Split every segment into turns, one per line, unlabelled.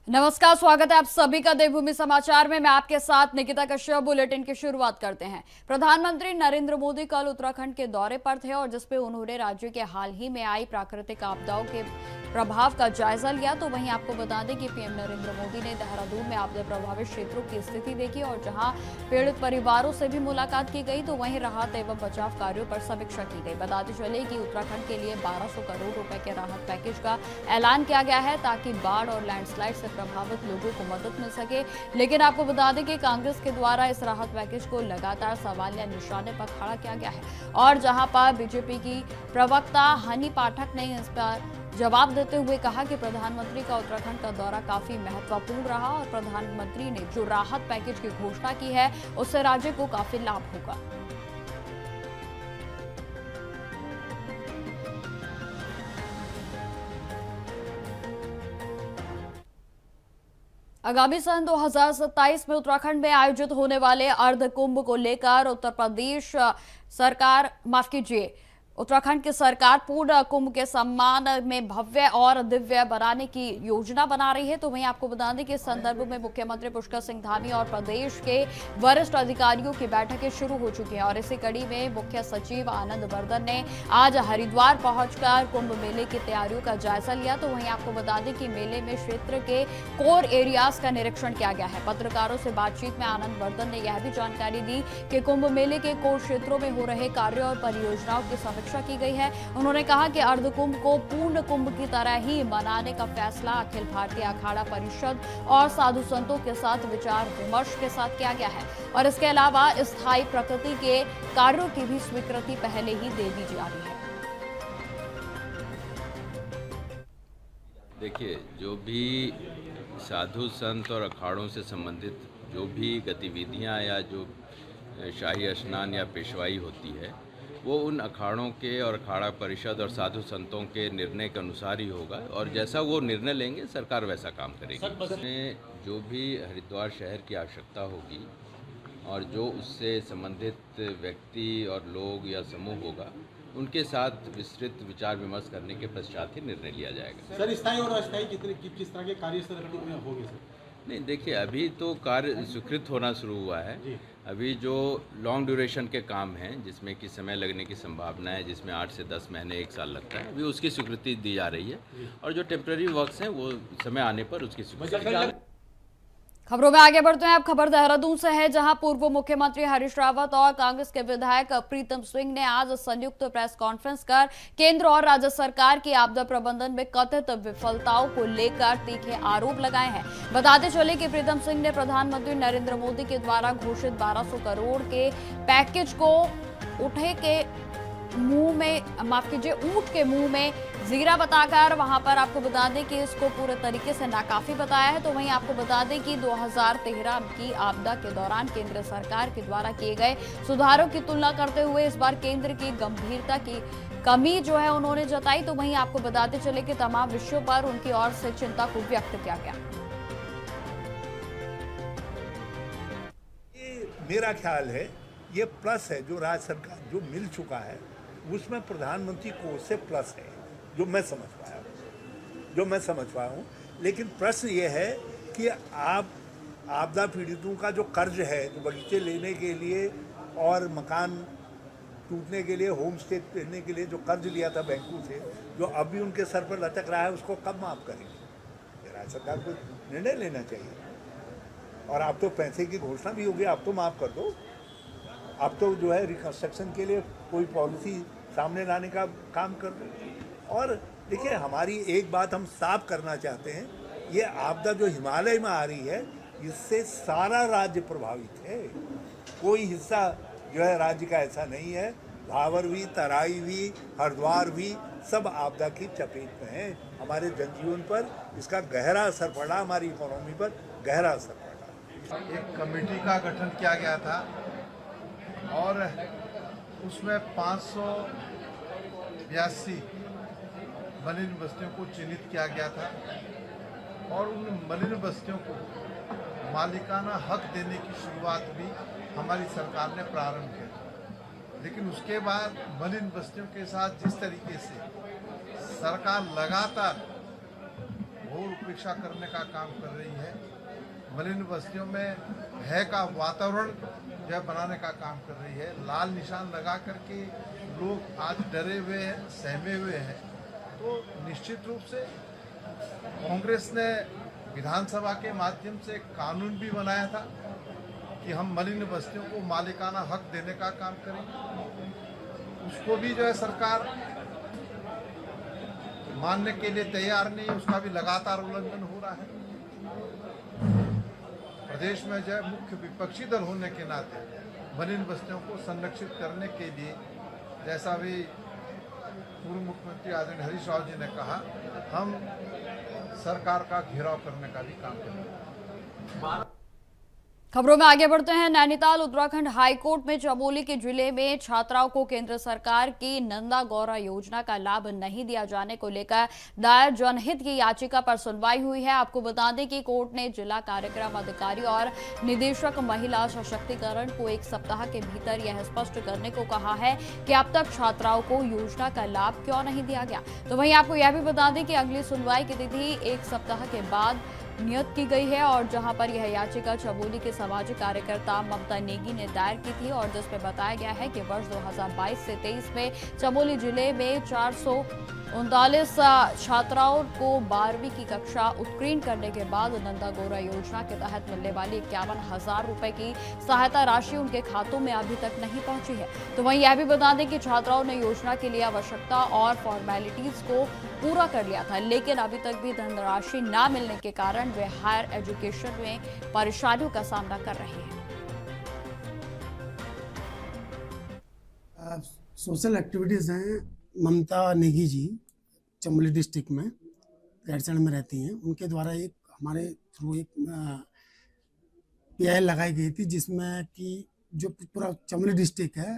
नमस्कार, स्वागत है आप सभी का देवभूमि समाचार में। मैं आपके साथ निकिता कश्यप। बुलेटिन की शुरुआत करते हैं। प्रधानमंत्री नरेंद्र मोदी कल उत्तराखंड के दौरे पर थे और जिसपे उन्होंने राज्य के हाल ही में आई प्राकृतिक आपदाओं के प्रभाव का जायजा लिया। तो वहीं आपको बता दें कि पीएम नरेंद्र मोदी ने देहरादून में आपदा प्रभावित क्षेत्रों की स्थिति देखी और जहां पीड़ित परिवारों से भी मुलाकात की गई, तो वहीं राहत एवं बचाव कार्यों पर समीक्षा की गई। बताते चले कि उत्तराखंड के लिए 1200 करोड़ रुपए के राहत पैकेज का ऐलान किया गया है ताकि बाढ़ और लैंडस्लाइड से प्रभावित लोगों को मदद मिल सके। लेकिन आपको बता दें कि कांग्रेस के द्वारा इस राहत पैकेज को लगातार सवाल या निशाने पर खड़ा किया गया है और जहां पर बीजेपी की प्रवक्ता हनी पाठक ने इस पर जवाब देते हुए कहा कि प्रधानमंत्री का उत्तराखंड का दौरा काफी महत्वपूर्ण रहा और प्रधानमंत्री ने जो राहत पैकेज की घोषणा की है उससे राज्य को काफी लाभ होगा। आगामी सन 2027 में उत्तराखंड में आयोजित होने वाले अर्ध कुंभ को लेकर उत्तराखंड की सरकार पूर्ण कुंभ के सम्मान में भव्य और दिव्य बनाने की योजना बना रही है। तो वहीं आपको बता दें कि इस संदर्भ में मुख्यमंत्री पुष्कर सिंह धामी और प्रदेश के वरिष्ठ अधिकारियों की बैठकें शुरू हो चुकी हैं और इसी कड़ी में मुख्य सचिव आनंद वर्धन ने आज हरिद्वार पहुंचकर कुंभ मेले की तैयारियों का जायजा लिया। तो वहीं आपको बता दें कि मेले में क्षेत्र के कोर एरियाज का निरीक्षण किया गया है। पत्रकारों से बातचीत में आनंद वर्धन ने यह भी जानकारी दी कि कुंभ मेले के कोर क्षेत्रों में हो रहे कार्यों और परियोजनाओं की समीक्षा की गई है। उन्होंने कहा कि अर्ध कुंभ को पूर्ण कुंभ की तरह ही मनाने का फैसला अखिल भारतीय अखाड़ा परिषद और साधु संतों के साथ विचार विमर्श के साथ किया गया है और इसके अलावा स्थायी प्रकृति के कार्यों की भी स्वीकृति पहले ही दे दी जा रही है।
देखिए, जो भी साधु संत और अखाड़ों से संबंधित जो भी गतिविधियां या जो शाही स्नान या पेशवाई होती है वो उन अखाड़ों के और अखाड़ा परिषद और साधु संतों के निर्णय के अनुसार ही होगा और जैसा वो निर्णय लेंगे सरकार वैसा काम करेगी। उसमें जो भी हरिद्वार शहर की आवश्यकता होगी और जो उससे संबंधित व्यक्ति और लोग या समूह होगा उनके साथ विस्तृत विचार विमर्श करने के पश्चात ही निर्णय लिया जाएगा।
सर, स्थायी और अस्थायी किस तरह के कार्य सर होंगे सर?
नहीं, देखिए, अभी तो कार्य स्वीकृत होना शुरू हुआ है। अभी जो लॉन्ग ड्यूरेशन के काम हैं जिसमें कि समय लगने की संभावना है, जिसमें 8 से 10 महीने 1 साल लगता है, अभी उसकी स्वीकृति दी जा रही है और जो टेम्पररी वर्क्स हैं वो समय आने पर उसकी स्वीकृति।
खबरों में आगे बढ़ते हैं। अब खबर देहरादून से है, जहां पूर्व मुख्यमंत्री हरीश रावत और कांग्रेस के विधायक प्रीतम सिंह ने आज संयुक्त प्रेस कॉन्फ्रेंस कर केंद्र और राज्य सरकार की आपदा प्रबंधन में कथित विफलताओं को लेकर तीखे आरोप लगाए हैं। बताते चले कि प्रीतम सिंह ने प्रधानमंत्री नरेंद्र मोदी के द्वारा घोषित 1200 करोड़ के पैकेज को ऊंट के मुंह में जीरा बताकर वहां पर आपको बता दें कि इसको पूरे तरीके से नाकाफी बताया है। तो वहीं आपको बता दें कि 2013 की आपदा के दौरान केंद्र सरकार के द्वारा किए गए सुधारों की तुलना करते हुए इस बार केंद्र की गंभीरता की कमी जो है उन्होंने जताई। तो वहीं आपको बताते चले कि तमाम विषयों पर उनकी ओर से चिंता को व्यक्त किया गया।
मेरा ख्याल है ये प्लस है जो राज्य सरकार जो मिल चुका है उसमें प्रधानमंत्री कोष से प्लस है जो मैं समझ पाया हूँ। लेकिन प्रश्न ये है कि आप आपदा पीड़ितों का जो कर्ज है, जो बगीचे लेने के लिए और मकान टूटने के लिए, होम स्टे लेने के लिए जो कर्ज लिया था बैंकों से, जो अभी उनके सर पर लटक रहा है, उसको कब माफ़ करेंगे? राज्य सरकार को निर्णय लेना चाहिए। और आप तो पैसे की घोषणा भी होगी, आप तो माफ़ कर दो। अब तो जो है रिकंस्ट्रक्शन के लिए कोई पॉलिसी सामने लाने का काम कर दो। और देखिए, हमारी एक बात हम साफ करना चाहते हैं, ये आपदा जो हिमालय में आ रही है इससे सारा राज्य प्रभावित है। कोई हिस्सा जो है राज्य का ऐसा नहीं है। भावर भी, तराई भी, हरिद्वार भी सब आपदा की चपेट में है। हमारे जनजीवन पर इसका गहरा असर पड़ा, हमारी इकोनॉमी पर गहरा असर पड़ा।
एक कमेटी का गठन किया गया था और उसमें 582 मलिन बस्तियों को चिन्हित किया गया था और उन मलिन बस्तियों को मालिकाना हक देने की शुरुआत भी हमारी सरकार ने प्रारंभ किया। लेकिन उसके बाद मलिन बस्तियों के साथ जिस तरीके से सरकार लगातार घोर उपेक्षा करने का काम कर रही है, मलिन बस्तियों में भय का वातावरण जो है बनाने का काम कर रही है। लाल निशान लगा करके लोग आज डरे हुए हैं, सहमे हुए हैं। तो निश्चित रूप से कांग्रेस ने विधानसभा के माध्यम से एक कानून भी बनाया था कि हम मलिन बस्तियों को मालिकाना हक देने का काम करेंगे। उसको भी जो है सरकार मानने के लिए तैयार नहीं, उसका भी लगातार उल्लंघन हो रहा है। प्रदेश में जो है मुख्य विपक्षी दल होने के नाते मलिन बस्तियों को संरक्षित करने के लिए, जैसा भी पूर्व मुख्यमंत्री आदरणीय हरीश राव जी ने कहा, हम सरकार का घेराव करने का भी काम करेंगे।
खबरों में आगे बढ़ते हैं। नैनीताल उत्तराखंड हाईकोर्ट में चमोली के जिले में छात्राओं को केंद्र सरकार की नंदा गौरा योजना का लाभ नहीं दिया जाने को लेकर दायर जनहित की याचिका पर सुनवाई हुई है। आपको बता दें कि कोर्ट ने जिला कार्यक्रम अधिकारी और निदेशक महिला सशक्तिकरण को 1 सप्ताह के भीतर यह स्पष्ट करने को कहा है कि अब तक छात्राओं को योजना का लाभ क्यों नहीं दिया गया। तो वहीं आपको यह भी बता दें कि अगली सुनवाई की तिथि 1 सप्ताह के बाद नियत की गई है और जहां पर यह याचिका चमोली के सामाजिक कार्यकर्ता ममता नेगी ने दायर की थी और जिसमें बताया गया है कि वर्ष 2022 से 23 में चमोली जिले में 439 छात्राओं को 12वीं की कक्षा उत्तीर्ण करने के बाद नंदा गौरा योजना के तहत मिलने वाली 51,000 रुपए की सहायता राशि उनके खातों में अभी तक नहीं पहुंची है। तो वहीं यह भी बता दें कि छात्राओं ने योजना के लिए आवश्यकता और फॉर्मेलिटीज को पूरा कर लिया था, लेकिन अभी तक भी धनराशि न मिलने के कारण वे हायर एजुकेशन में परेशानियों का सामना कर रहे हैं।
सोशल एक्टिविटीज़ हैं। ममता नेगी जी चमोली डिस्ट्रिक्ट में गैरसैंण में रहती हैं। उनके द्वारा एक हमारे थ्रू एक PIL लगाई गई थी जिसमें कि जो पूरा चमोली डिस्ट्रिक्ट है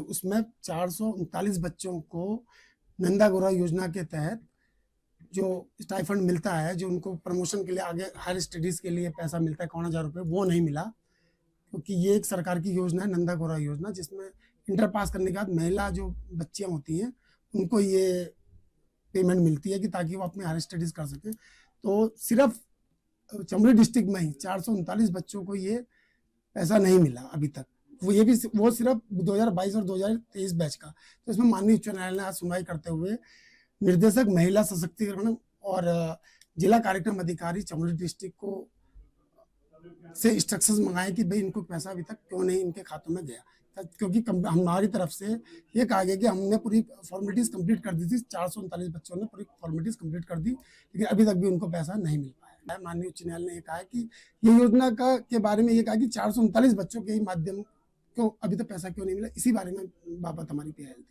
उसमें 439 बच्चों को नंदा गौरा योजना के तहत जो स्टाइफंड मिलता है, जो उनको प्रमोशन के लिए आगे हायर स्टडीज़ के लिए पैसा मिलता है 51,000 रुपये, वो नहीं मिला क्योंकि ये एक सरकार की योजना है नंदा गौरा योजना, जिसमें इंटर पास करने के बाद महिला जो बच्चियां होती हैं उनको ये पेमेंट मिलती है कि ताकि वो अपने हायर स्टडीज़ कर सकें। तो सिर्फ चमोली डिस्ट्रिक्ट में ही 439 बच्चों को ये पैसा नहीं मिला अभी तक। वो सिर्फ 2022 और 2023 बैच का। तो इसमें माननीय उच्च न्यायालय ने आज सुनवाई करते हुए निर्देशक महिला सशक्तिकरण और जिला कार्यक्रम अधिकारी चमोली डिस्ट्रिक्ट को से इंस्ट्रक्शंस मंगाए कि भाई इनको पैसा अभी तक क्यों नहीं इनके खातों में गया, क्योंकि हमारी तरफ से ये कहा गया कि हमने पूरी फॉर्मेलिटीज़ कंप्लीट कर दी थी। 439 बच्चों ने पूरी फॉर्मेलिटीज़ कंप्लीट कर दी, लेकिन अभी तक भी उनको पैसा नहीं मिल पाया। माननीय उच्च न्यायालय ने ये कहा कि ये योजना के बारे में ये कहा कि 439 बच्चों के ही माध्यम को अभी तक पैसा क्यों नहीं मिला, इसी बारे में बाबत हमारी PIL थी।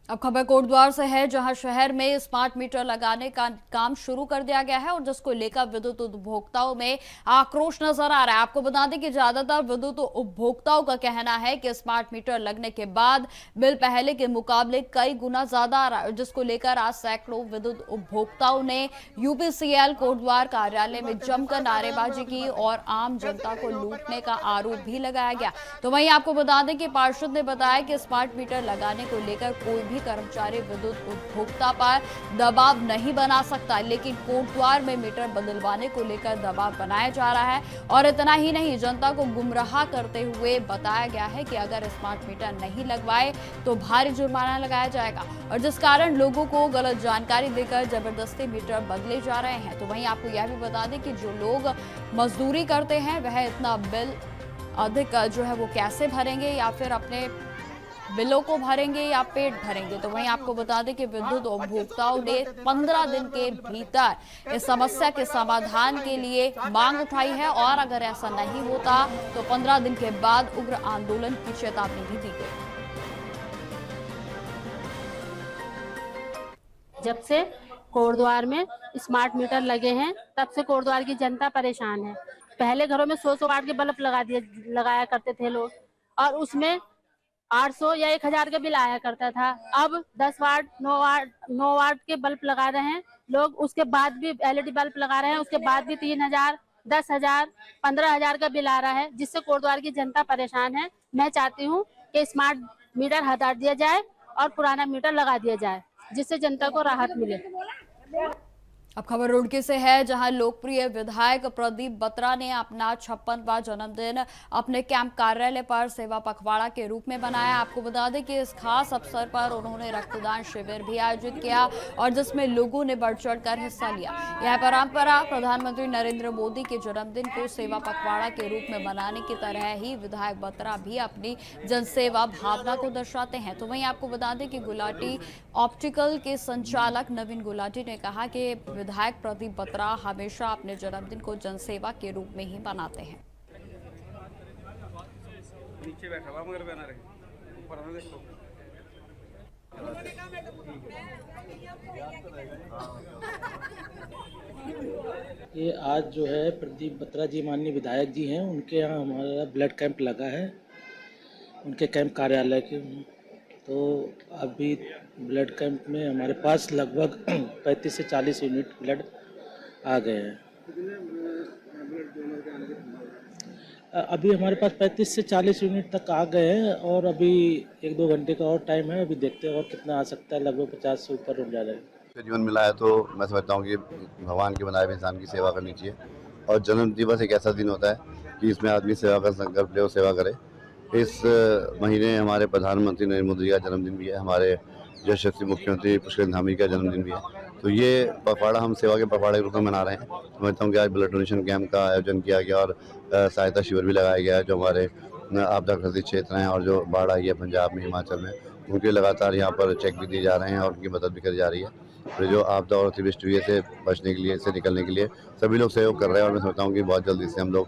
अब खबर कोटद्वार से है, जहां शहर में स्मार्ट मीटर लगाने का काम शुरू कर दिया गया है और जिसको लेकर विद्युत उपभोक्ताओं में आक्रोश नजर आ रहा है। आपको बता दें कि ज्यादातर विद्युत उपभोक्ताओं का कहना है कि स्मार्ट मीटर लगने के बाद बिल पहले के मुकाबले कई गुना ज्यादा आ रहा है, जिसको लेकर आज सैकड़ों विद्युत उपभोक्ताओं ने UPCL कोटद्वार कार्यालय में जमकर नारेबाजी की और आम जनता को लूटने का आरोप भी लगाया गया। तो वहीं आपको बता दें कि पार्षद ने बताया कि स्मार्ट मीटर लगाने को लेकर कोई भी कर्मचारी विद्युत उपभोक्ता पर दबाव नहीं बना सकता, लेकिन कोटद्वार में मीटर बदलवाने को लेकर दबाव बनाया जा रहा है। और इतना ही नहीं, जनता को गुमराह करते हुए बताया गया है कि अगर स्मार्ट मीटर नहीं लगवाए तो भारी जुर्माना लगाया जाएगा, और जिस कारण लोगों को गलत जानकारी देकर जबरदस्ती मीटर बदले जा रहे हैं। तो वहीं आपको यह भी बता दें कि जो लोग मजदूरी करते हैं वह इतना बिल अधिक जो है वो कैसे भरेंगे, या फिर अपने बिलों को भरेंगे या पेट भरेंगे। तो वहीं आपको बता दें कि विद्युत उपभोक्ताओं ने 15 दिन के भीतर इस समस्या के समाधान के लिए मांग उठाई है, और अगर ऐसा नहीं होता तो 15 दिन के बाद उग्र आंदोलन की चेतावनी भी दी गई।
जब से कोटद्वार में स्मार्ट मीटर लगे हैं तब से कोटद्वार की जनता परेशान है। पहले घरों में 100 वाट के बल्ब लगाया करते थे लोग, और उसमें 800 या 1000 का बिल आया करता था। अब 10 वाट 9 वाट के बल्ब लगा रहे हैं लोग, उसके बाद भी LED बल्ब लगा रहे हैं, उसके बाद भी 3000, 10,000, 15,000 का बिल आ रहा है, जिससे कोटद्वार की जनता परेशान है। मैं चाहती हूँ कि स्मार्ट मीटर हटा दिया जाए और पुराना मीटर लगा दिया जाए। जिससे जनता को राहत मिले।
अब खबर रुड़की से है, जहां लोकप्रिय विधायक प्रदीप बत्रा ने अपना 56वां जन्मदिन अपने कैंप कार्यालय पर सेवा पखवाड़ा के रूप में बनाया। आपको बता दें कि इस खास अवसर पर उन्होंने रक्तदान शिविर भी आयोजित किया और जिसमें लोगों ने बढ़ चढ़कर हिस्सा लिया। यह परंपरा प्रधानमंत्री नरेंद्र मोदी के जन्मदिन को सेवा पखवाड़ा के रूप में मनाने की तरह ही विधायक बत्रा भी अपनी जनसेवा भावना को दर्शाते हैं। तो वहीं आपको बता दें कि गुलाटी ऑप्टिकल के संचालक नवीन गुलाटी ने कहा कि विधायक प्रदीप बत्रा हमेशा अपने जन्मदिन को जनसेवा के रूप में ही मनाते हैं।
नीचे बैठा हुआ मगर बना रहे ऊपर आने देखो।
ये आज जो है प्रदीप बत्रा जी माननीय विधायक जी हैं, उनके यहाँ हमारा ब्लड कैंप लगा है, उनके कैंप कार्यालय के। तो अभी ब्लड कैंप में हमारे पास लगभग 35 से 40 यूनिट ब्लड आ गए हैं। अभी हमारे पास 35 से 40 यूनिट तक आ गए हैं और अभी 1-2 घंटे का और टाइम है, अभी देखते हैं और कितना आ सकता है। लगभग 50 से ऊपर रुक जाएगा।
जीवन मिला है तो मैं समझता हूँ कि भगवान के बनाए हुए इंसान की सेवा करनी चाहिए और जन्म दिवस एक ऐसा दिन होता है कि इसमें आदमी सेवा का संकल्प ले और सेवा करे। इस महीने हमारे प्रधानमंत्री नरेंद्र मोदी का जन्मदिन भी है, हमारे यशस्वी मुख्यमंत्री पुष्कर धामी का जन्मदिन भी है। तो ये पखवाड़ा हम सेवा के पखवाड़े के रूप में मना रहे हैं। समझता हूँ कि आज ब्लड डोनेशन कैंप का आयोजन किया गया और सहायता शिविर भी लगाया गया है। जो हमारे आपदा ग्रसित क्षेत्र हैं और जो बाढ़ आई है पंजाब में, हिमाचल में, उनके लगातार यहाँ पर चेक भी दिए जा रहे हैं और उनकी मदद भी करी जा रही है। तो जो आपदा और अतिवृष्टि हुई से बचने के लिए, इससे निकलने के लिए सभी लोग सहयोग कर रहे हैं और मैं समझता हूँ कि बहुत जल्दी इससे हम लोग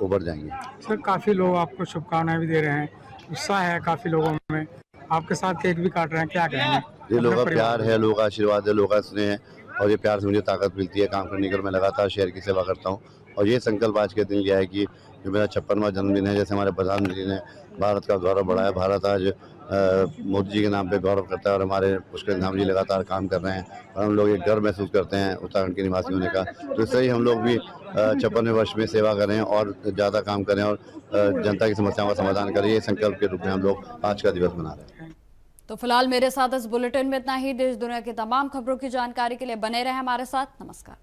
उभर जाएंगे।
सर, काफ़ी लोग आपको शुभकामनाएं भी दे रहे हैं, उत्साह है काफ़ी लोगों में, आपके साथ केक भी काट रहे हैं, क्या कहेंगे?
ये लोगों का प्यार है, लोगों का आशीर्वाद है, लोगों का स्नेह है और ये प्यार से मुझे ताकत मिलती है काम करने की। मैं लगातार शहर की सेवा करता हूँ और ये संकल्प आज के दिन लिया है कि जो मेरा 56वां जन्मदिन है, जैसे हमारे प्रधानमंत्री ने भारत का गौरव बढ़ाया, भारत आज मोदी जी के नाम पे गौरव करता है और हमारे पुष्कर धाम जी लगातार काम कर रहे हैं और हम लोग एक गर्व महसूस करते हैं उत्तराखंड के निवासी होने का। तो इससे ही हम लोग भी 56वें वर्ष में सेवा करें और ज़्यादा काम करें और जनता की समस्याओं का समाधान करें। ये संकल्प के रूप में हम लोग आज का दिवस मना रहे हैं।
तो फिलहाल मेरे साथ इस बुलेटिन में इतना ही। देश दुनिया की तमाम खबरों की जानकारी के लिए बने रहे हमारे साथ। नमस्कार।